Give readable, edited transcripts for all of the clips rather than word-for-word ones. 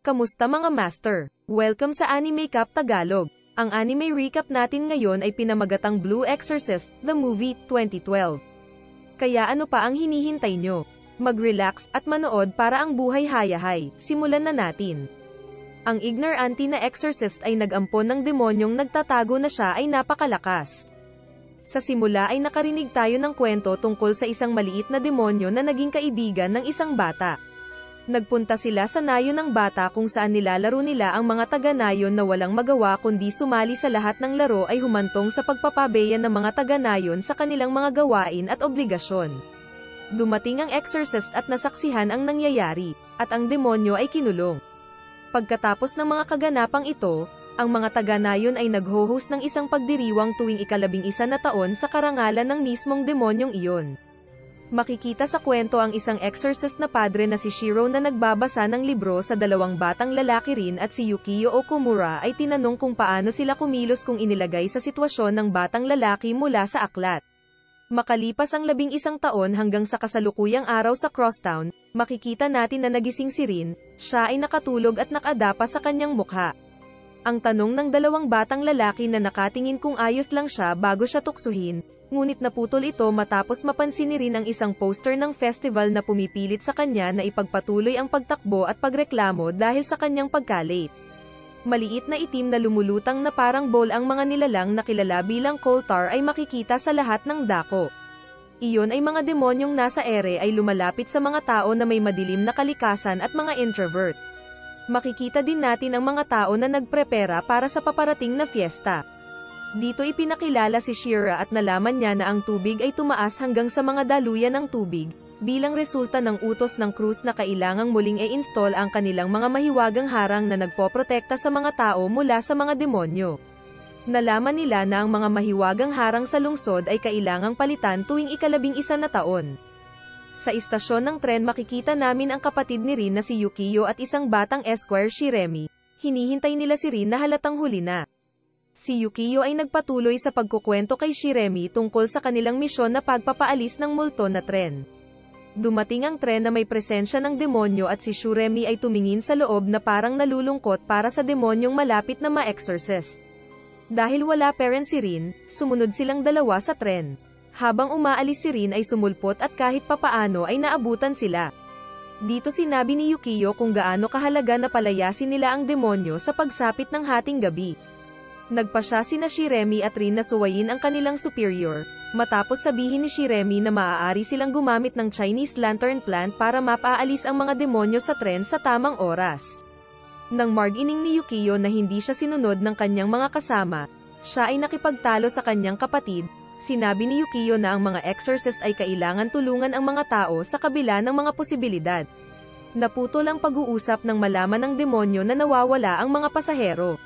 Kamusta mga master? Welcome sa Anime Cap Tagalog. Ang anime recap natin ngayon ay pinamagatang Blue Exorcist, the movie, 2012. Kaya ano pa ang hinihintay nyo? Mag-relax at manood para ang buhay hayahay. Simulan na natin. Ang ignorante na exorcist ay nag-ampon ng demonyong nagtatago na siya ay napakalakas. Sa simula ay nakarinig tayo ng kwento tungkol sa isang maliit na demonyo na naging kaibigan ng isang bata. Nagpunta sila sa nayon ng bata kung saan nilalaro nila ang mga taga-nayon na walang magawa kundi sumali sa lahat ng laro ay humantong sa pagpapabeya ng mga taga-nayon sa kanilang mga gawain at obligasyon. Dumating ang exorcist at nasaksihan ang nangyayari, at ang demonyo ay kinulong. Pagkatapos ng mga kaganapang ito, ang mga taga-nayon ay nag-host ng isang pagdiriwang tuwing ika-11 na taon sa karangalan ng mismong demonyong iyon. Makikita sa kwento ang isang exorcist na padre na si Shiro na nagbabasa ng libro sa dalawang batang lalaki rin at si Yukio Okumura ay tinanong kung paano sila kumilos kung inilagay sa sitwasyon ng batang lalaki mula sa aklat. Makalipas ang 11 taon hanggang sa kasalukuyang araw sa Crosstown, makikita natin na nagising si Rin, siya ay nakatulog at nakadapa sa kanyang mukha. Ang tanong ng dalawang batang lalaki na nakatingin kung ayos lang siya bago siya tuksuhin, ngunit naputol ito matapos mapansin ni Rin ang isang poster ng festival na pumipilit sa kanya na ipagpatuloy ang pagtakbo at pagreklamo dahil sa kanyang pagka-late. Maliit na itim na lumulutang na parang ball ang mga nilalang na kilala bilang Koltar ay makikita sa lahat ng dako. Iyon ay mga demonyong nasa ere ay lumalapit sa mga tao na may madilim na kalikasan at mga introvert. Makikita din natin ang mga tao na nagprepara para sa paparating na fiesta. Dito ipinakilala si Shira at nalaman niya na ang tubig ay tumaas hanggang sa mga daluyan ng tubig, bilang resulta ng utos ng krus na kailangang muling i-install ang kanilang mga mahiwagang harang na nagpoprotekta sa mga tao mula sa mga demonyo. Nalaman nila na ang mga mahiwagang harang sa lungsod ay kailangang palitan tuwing ika-11 na taon. Sa istasyon ng tren makikita namin ang kapatid ni Rin na si Yukio at isang batang esquire Shiremi. Hinihintay nila si Rin na halatang huli na. Si Yukio ay nagpatuloy sa pagkukwento kay Shiremi tungkol sa kanilang misyon na pagpapaalis ng multo na tren. Dumating ang tren na may presensya ng demonyo at si Shiremi ay tumingin sa loob na parang nalulungkot para sa demonyong malapit na ma-exorcist. Dahil wala parent si Rin, sumunod silang dalawa sa tren. Habang umaalis si Rin ay sumulpot at kahit papaano ay naabutan sila. Dito sinabi ni Yukio kung gaano kahalaga na palayasin nila ang demonyo sa pagsapit ng hating gabi. Nagpa siya sina Shiremi at Rin na suwayin ang kanilang superior, matapos sabihin ni Shiremi na maaari silang gumamit ng Chinese lantern plant para mapaalis ang mga demonyo sa tren sa tamang oras. Nang margining ni Yukio na hindi siya sinunod ng kanyang mga kasama, siya ay nakipagtalo sa kanyang kapatid. Sinabi ni Yukio na ang mga exorcist ay kailangan tulungan ang mga tao sa kabila ng mga posibilidad. Naputol ang pag-uusap nang malaman ng demonyo na nawawala ang mga pasahero.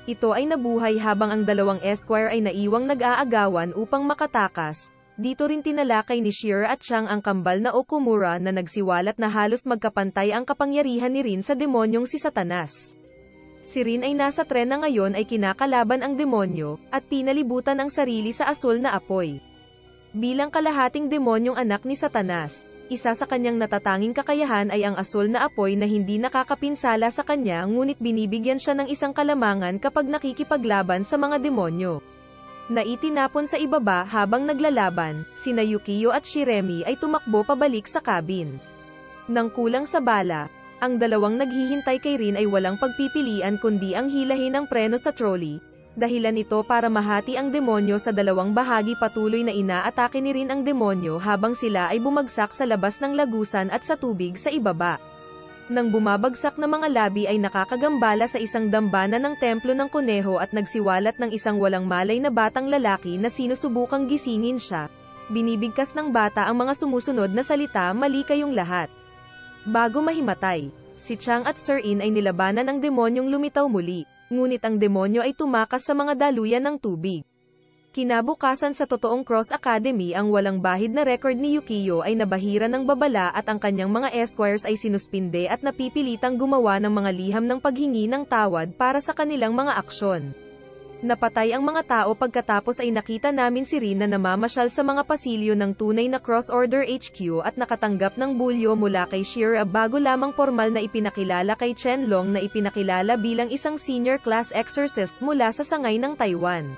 Ito ay nabuhay habang ang dalawang esquire ay naiwang nag-aagawan upang makatakas. Dito rin tinalakay ni Shira at Chang ang kambal na Okumura na nagsiwalat na halos magkapantay ang kapangyarihan ni Rin sa demonyong si Satanas. Si Rin ay nasa tren na ngayon ay kinakalaban ang demonyo, at pinalibutan ang sarili sa asul na apoy. Bilang kalahating demonyong anak ni Satanas, isa sa kanyang natatanging kakayahan ay ang asul na apoy na hindi nakakapinsala sa kanya ngunit binibigyan siya ng isang kalamangan kapag nakikipaglaban sa mga demonyo. Naitinapon sa ibaba habang naglalaban, sina Yukio at Shiremi ay tumakbo pabalik sa cabin. Nang kulang sa bala, ang dalawang naghihintay kay Rin ay walang pagpipilian kundi ang hilahin ng preno sa trolley. Dahilan ito para mahati ang demonyo sa dalawang bahagi. Patuloy na inaatake ni Rin ang demonyo habang sila ay bumagsak sa labas ng lagusan at sa tubig sa ibaba. Nang bumabagsak na mga labi ay nakakagambala sa isang dambana ng templo ng kuneho at nagsiwalat ng isang walang malay na batang lalaki na sinusubukang gisingin siya. Binibigkas ng bata ang mga sumusunod na salita, "Mali kayong lahat." Bago mahimatay, si Chang at Sir In ay nilabanan ang demonyong lumitaw muli, ngunit ang demonyo ay tumakas sa mga daluyan ng tubig. Kinabukasan sa totoong Cross Academy ang walang bahid na record ni Yukio ay nabahira ng babala at ang kanyang mga esquires ay sinuspinde at napipilitang gumawa ng mga liham ng paghingi ng tawad para sa kanilang mga aksyon. Napatay ang mga tao pagkatapos ay nakita namin si Rin na namamasyal sa mga pasilyo ng tunay na Cross-Order HQ at nakatanggap ng bulyo mula kay Shira bago lamang formal na ipinakilala kay Chen-Long na ipinakilala bilang isang senior class exorcist mula sa sangay ng Taiwan.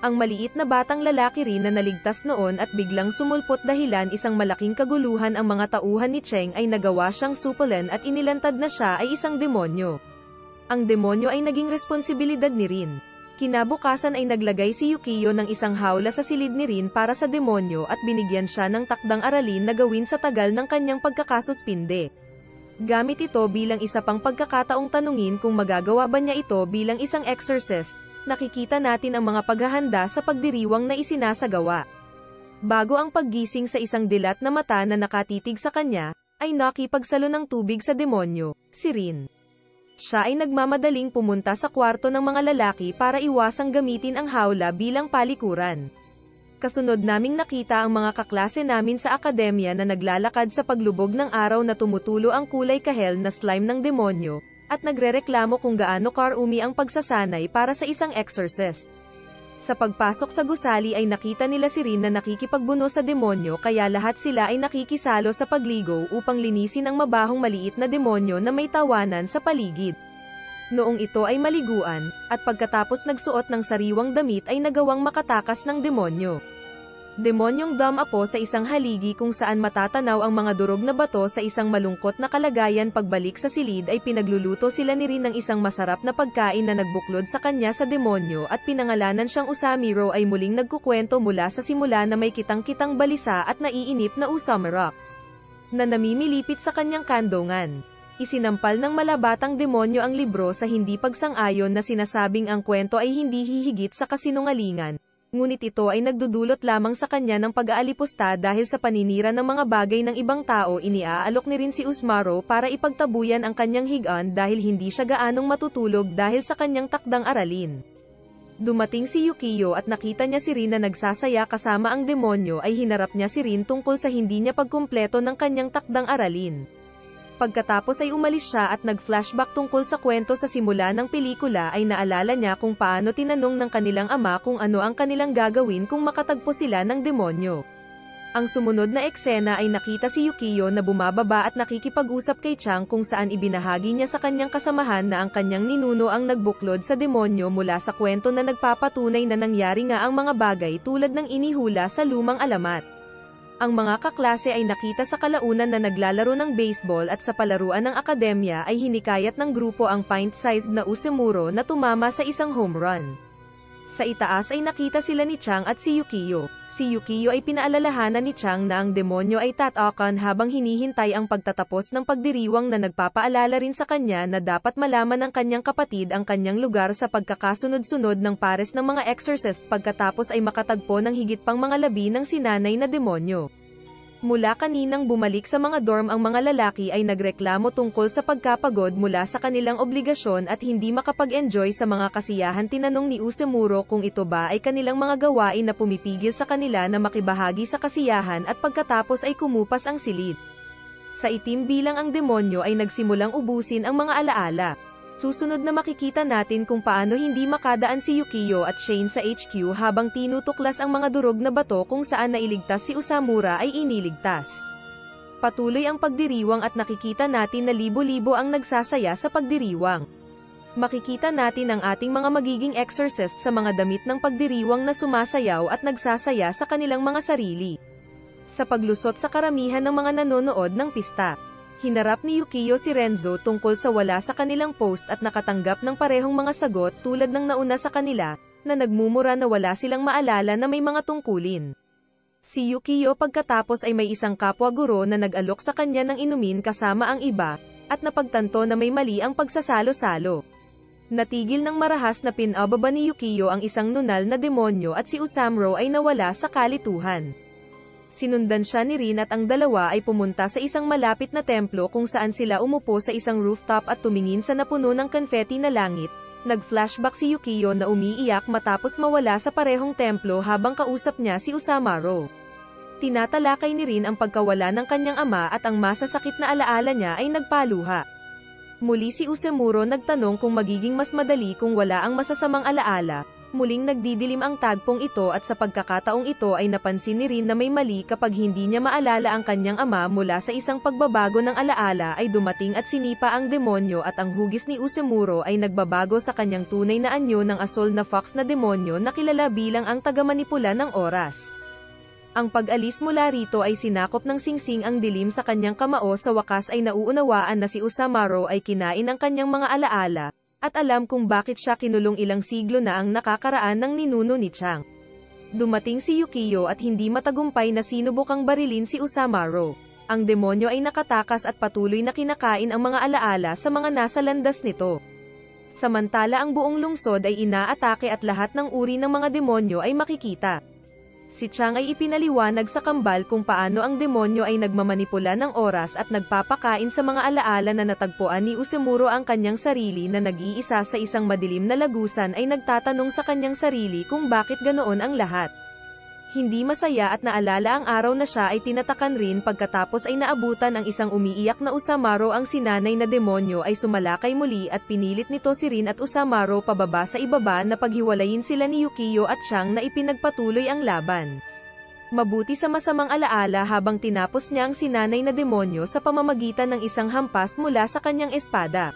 Ang maliit na batang lalaki rin na naligtas noon at biglang sumulpot dahilan isang malaking kaguluhan ang mga tauhan ni Cheng ay nagawa siyang supulan at inilantad na siya ay isang demonyo. Ang demonyo ay naging responsibilidad ni Rin. Kinabukasan ay naglagay si Yukio ng isang hawla sa silid ni Rin para sa demonyo at binigyan siya ng takdang aralin na gawin sa tagal ng kanyang pagkakasuspinde. Gamit ito bilang isa pang pagkakataong tanungin kung magagawa ba niya ito bilang isang exorcist, nakikita natin ang mga paghahanda sa pagdiriwang na isinasagawa. Bago ang paggising sa isang dilat na mata na nakatitig sa kanya, ay nakipagsalo ng tubig sa demonyo, si Rin. Siya ay nagmamadaling pumunta sa kwarto ng mga lalaki para iwasang gamitin ang hawla bilang palikuran. Kasunod naming nakita ang mga kaklase namin sa akademya na naglalakad sa paglubog ng araw na tumutulo ang kulay kahel na slime ng demonyo, at nagrereklamo kung gaano karumi ang pagsasanay para sa isang exorcist. Sa pagpasok sa gusali ay nakita nila si Rin na nakikipagbuno sa demonyo kaya lahat sila ay nakikisalo sa pagligo upang linisin ang mabahong maliit na demonyo na may tawanan sa paligid. Noong ito ay maliguan, at pagkatapos nagsuot ng sariwang damit ay nagawang makatakas ng demonyo. Demonyong dumapo sa isang haligi kung saan matatanaw ang mga durog na bato sa isang malungkot na kalagayan. Pagbalik sa silid ay pinagluluto sila ni Rin ng isang masarap na pagkain na nagbuklod sa kanya sa demonyo at pinangalanan siyang Usamiro ay muling nagkukwento mula sa simula na may kitang-kitang balisa at naiinip na Usamarok na namimilipit sa kanyang kandungan. Isinampal ng malabatang demonyo ang libro sa hindi pagsang-ayon na sinasabing ang kwento ay hindi hihigit sa kasinungalingan. Ngunit ito ay nagdudulot lamang sa kanya ng pag-aalipusta dahil sa paninira ng mga bagay ng ibang tao. Iniaalok ni Rin si Usmaro para ipagtabuyan ang kanyang higaan dahil hindi siya gaanong matutulog dahil sa kanyang takdang aralin. Dumating si Yukio at nakita niya si Rin na nagsasaya kasama ang demonyo ay hinarap niya si Rin tungkol sa hindi niya pagkumpleto ng kanyang takdang aralin. Pagkatapos ay umalis siya at nag-flashback tungkol sa kwento sa simula ng pelikula ay naalala niya kung paano tinanong ng kanilang ama kung ano ang kanilang gagawin kung makatagpo sila ng demonyo. Ang sumunod na eksena ay nakita si Yukio na bumababa at nakikipag-usap kay Chang kung saan ibinahagi niya sa kanyang kasamahan na ang kanyang ninuno ang nagbuklod sa demonyo mula sa kwento na nagpapatunay na nangyari nga ang mga bagay tulad ng inihula sa lumang alamat. Ang mga kaklase ay nakita sa kalaunan na naglalaro ng baseball at sa palaruan ng akademya ay hinikayat ng grupo ang pint-sized na Usemuro na tumama sa isang home run. Sa itaas ay nakita sila ni Chang at si Yukio. Si Yukio ay pinaalalahanan ni Chang na ang demonyo ay tatakan habang hinihintay ang pagtatapos ng pagdiriwang na nagpapaalala rin sa kanya na dapat malaman ng kanyang kapatid ang kanyang lugar sa pagkakasunod-sunod ng pares ng mga exorcist pagkatapos ay makatagpo ng higit pang mga labi ng sinanay na demonyo. Mula kaninang bumalik sa mga dorm ang mga lalaki ay nagreklamo tungkol sa pagkapagod mula sa kanilang obligasyon at hindi makapag-enjoy sa mga kasiyahan. Tinanong ni Usemuro kung ito ba ay kanilang mga gawain na pumipigil sa kanila na makibahagi sa kasiyahan at pagkatapos ay kumupas ang silid. Sa itim bilang ang demonyo ay nagsimulang ubusin ang mga alaala. Susunod na makikita natin kung paano hindi makadaan si Yukio at Shane sa HQ habang tinutuklas ang mga durog na bato kung saan nailigtas si Usamura ay iniligtas. Patuloy ang pagdiriwang at nakikita natin na libo-libo ang nagsasaya sa pagdiriwang. Makikita natin ang ating mga magiging exorcist sa mga damit ng pagdiriwang na sumasayaw at nagsasaya sa kanilang mga sarili. Sa paglusot sa karamihan ng mga nanonood ng pista. Hinarap ni Yukio si Renzo tungkol sa wala sa kanilang post at nakatanggap ng parehong mga sagot tulad ng nauna sa kanila, na nagmumura na wala silang maalala na may mga tungkulin. Si Yukio pagkatapos ay may isang kapwa guro na nag-alok sa kanya ng inumin kasama ang iba, at napagtanto na may mali ang pagsasalo-salo. Natigil ng marahas na pinababa ni Yukio ang isang nunal na demonyo at si Usamro ay nawala sa kalituhan. Sinundan siya ni Rin at ang dalawa ay pumunta sa isang malapit na templo kung saan sila umupo sa isang rooftop at tumingin sa napuno ng confetti na langit. Nag-flashback si Yukio na umiiyak matapos mawala sa parehong templo habang kausap niya si Usamaro. Tinatalakay ni Rin ang pagkawala ng kanyang ama at ang masasakit na alaala niya ay nagpaluha. Muli si Usemuro nagtanong kung magiging mas madali kung wala ang masasamang alaala, muling nagdidilim ang tagpong ito at sa pagkakataong ito ay napansin ni Rin na may mali kapag hindi niya maalala ang kanyang ama mula sa isang pagbabago ng alaala ay dumating at sinipa ang demonyo at ang hugis ni Usemuro ay nagbabago sa kanyang tunay na anyo ng asol na fox na demonyo na kilala bilang ang tagamanipula ng oras. Ang pag-alis mula rito ay sinakop ng singsing ang dilim sa kanyang kamao sa wakas ay nauunawaan na si Usamaro ay kinain ang kanyang mga alaala, at alam kung bakit siya kinulong ilang siglo na ang nakakaraan ng ninuno ni Chang. Dumating si Yukio at hindi matagumpay na sinubukang barilin si Usamaro. Ang demonyo ay nakatakas at patuloy na kinakain ang mga alaala sa mga nasa landas nito. Samantala ang buong lungsod ay inaatake at lahat ng uri ng mga demonyo ay makikita. Si Chang ay ipinaliwanag sa kambal kung paano ang demonyo ay nagmamanipula ng oras at nagpapakain sa mga alaala na natagpuan ni Usemuro ang kanyang sarili na nag-iisa sa isang madilim na lagusan ay nagtatanong sa kanyang sarili kung bakit ganoon ang lahat. Hindi masaya at naalala ang araw na siya ay tinatakan rin pagkatapos ay naabutan ang isang umiiyak na Usamaro ang sinanay na demonyo ay sumalakay muli at pinilit nito si Rin at Usamaro pababa sa ibaba na paghiwalayin sila ni Yukio at Chang na ipinagpatuloy ang laban. Mabuti sa masamang alaala habang tinapos niya ang sinanay na demonyo sa pamamagitan ng isang hampas mula sa kanyang espada.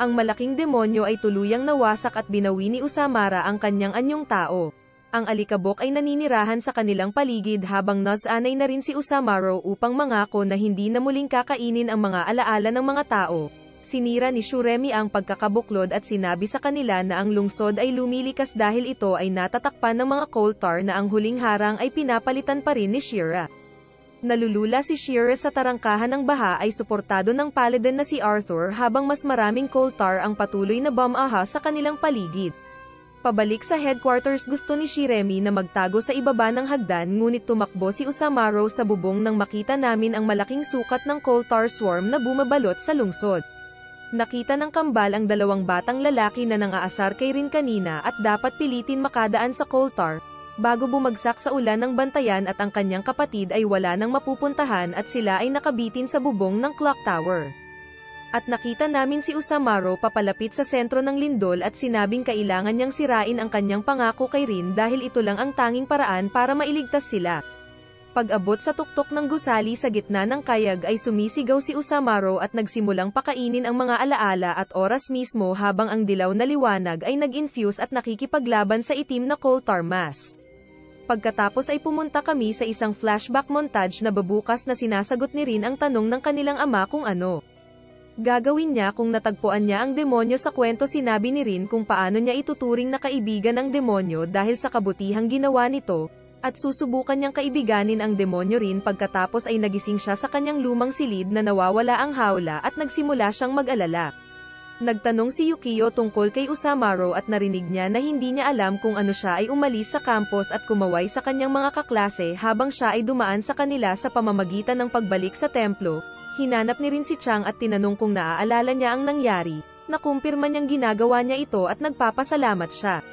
Ang malaking demonyo ay tuluyang nawasak at binawi ni Usamara ang kanyang anyong tao. Ang alikabok ay naninirahan sa kanilang paligid habang nasanay na rin si Usamaro upang mangako na hindi na muling kakainin ang mga alaala ng mga tao. Sinira ni Shuremi ang pagkakabuklod at sinabi sa kanila na ang lungsod ay lumilikas dahil ito ay natatakpan ng mga Koltar na ang huling harang ay pinapalitan pa rin ni Shira. Nalulula si Shira sa tarangkahan ng baha ay suportado ng paladin na si Arthur habang mas maraming Koltar ang patuloy na bomb-aha sa kanilang paligid. Pabalik sa headquarters gusto ni Shiremi na magtago sa ibaba ng hagdan ngunit tumakbo si Usamaro sa bubong nang makita namin ang malaking sukat ng Koltar swarm na bumabalot sa lungsod. Nakita ng kambal ang dalawang batang lalaki na nangaasar kay Rin kanina at dapat pilitin makadaan sa Koltar, bago bumagsak sa ulan ng bantayan at ang kanyang kapatid ay wala nang mapupuntahan at sila ay nakabitin sa bubong ng clock tower. At nakita namin si Usamaro papalapit sa sentro ng lindol at sinabing kailangan niyang sirain ang kanyang pangako kay Rin dahil ito lang ang tanging paraan para mailigtas sila. Pag-abot sa tuktok ng gusali sa gitna ng kayag ay sumisigaw si Usamaro at nagsimulang pakainin ang mga alaala at oras mismo habang ang dilaw na liwanag ay nag-infuse at nakikipaglaban sa itim na Koltar mass. Pagkatapos ay pumunta kami sa isang flashback montage na babukas na sinasagot ni Rin ang tanong ng kanilang ama kung ano gagawin niya kung natagpuan niya ang demonyo sa kwento. Sinabi ni Rin kung paano niya ituturing na kaibigan ang demonyo dahil sa kabutihang ginawa nito, at susubukan niyang kaibiganin ang demonyo rin pagkatapos ay nagising siya sa kanyang lumang silid na nawawala ang hawla at nagsimula siyang mag-alala. Nagtanong si Yukio tungkol kay Usamaro at narinig niya na hindi niya alam kung ano siya ay umalis sa campus at kumaway sa kanyang mga kaklase habang siya ay dumaan sa kanila sa pamamagitan ng pagbalik sa templo. Hinanap ni Rin si Chang at tinanong kung naaalala niya ang nangyari, nakumpirma niyang ginagawa niya ito at nagpapasalamat siya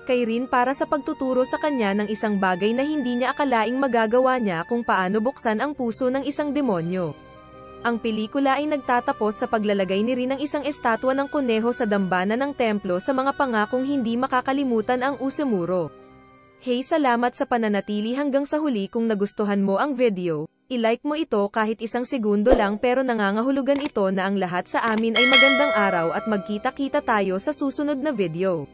kay Rin para sa pagtuturo sa kanya ng isang bagay na hindi niya akalaing magagawa niya kung paano buksan ang puso ng isang demonyo. Ang pelikula ay nagtatapos sa paglalagay ni Rin ng isang estatwa ng kuneho sa dambana ng templo sa mga pangakong hindi makakalimutan ang Usemuro. Hey, salamat sa pananatili hanggang sa huli. Kung nagustuhan mo ang video, i-like mo ito kahit isang segundo lang, pero nangangahulugan ito na ang lahat sa amin ay magandang araw at magkita-kita tayo sa susunod na video.